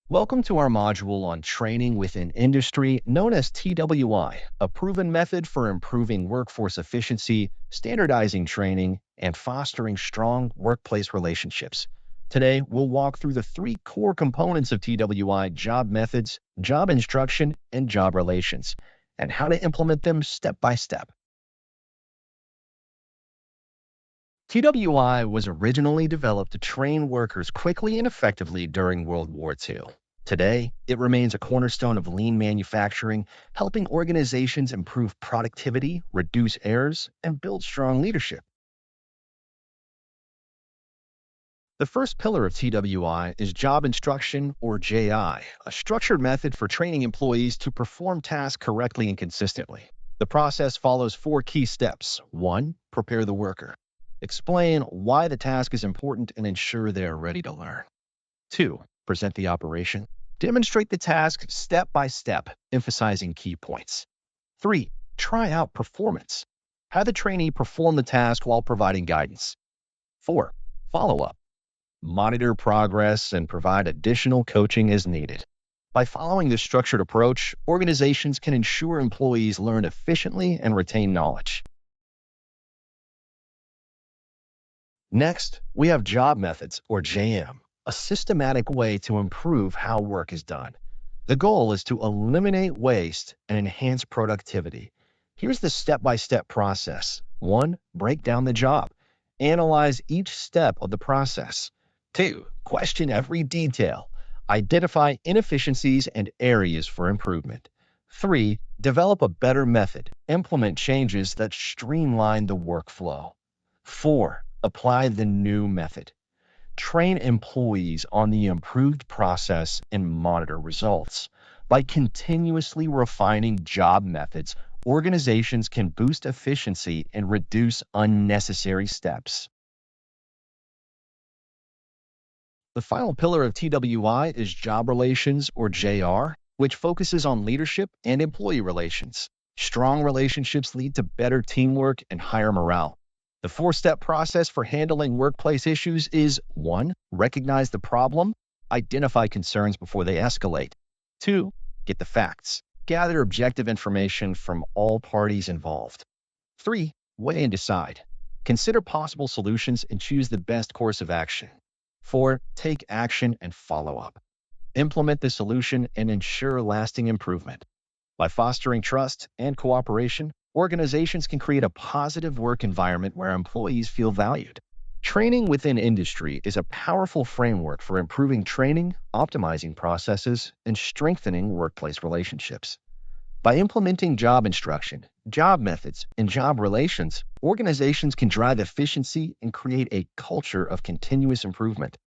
Welcome to our module on training within industry known as TWI, a proven method for improving workforce efficiency, standardizing training, and fostering strong workplace relationships. Today, we'll walk through the three core components of TWI: job methods, job instruction, and job relations, and how to implement them step by step. TWI was originally developed to train workers quickly and effectively during World War II. Today, it remains a cornerstone of lean manufacturing, helping organizations improve productivity, reduce errors, and build strong leadership. The first pillar of TWI is job instruction, or JI, a structured method for training employees to perform tasks correctly and consistently. The process follows four key steps. One, prepare the worker. Explain why the task is important and ensure they are ready to learn. Two, present the operation. Demonstrate the task step by step, emphasizing key points. Three, try out performance. Have the trainee perform the task while providing guidance. Four, follow up. Monitor progress and provide additional coaching as needed. By following this structured approach, organizations can ensure employees learn efficiently and retain knowledge. Next, we have job methods, or JM, a systematic way to improve how work is done. The goal is to eliminate waste and enhance productivity. Here's the step-by-step process. One, break down the job. Analyze each step of the process. Two, question every detail. Identify inefficiencies and areas for improvement. Three, develop a better method. Implement changes that streamline the workflow. Four, apply the new method. Train employees on the improved process and monitor results. By continuously refining job methods, organizations can boost efficiency and reduce unnecessary steps. The final pillar of TWI is job relations, or JR, which focuses on leadership and employee relations. Strong relationships lead to better teamwork and higher morale. The four-step process for handling workplace issues is: one, recognize the problem, identify concerns before they escalate. Two, get the facts, gather objective information from all parties involved. Three, weigh and decide. Consider possible solutions and choose the best course of action. Four, take action and follow up. Implement the solution and ensure lasting improvement. By fostering trust and cooperation, organizations can create a positive work environment where employees feel valued. Training within industry is a powerful framework for improving training, optimizing processes, and strengthening workplace relationships. By implementing job instruction, job methods, and job relations, organizations can drive efficiency and create a culture of continuous improvement.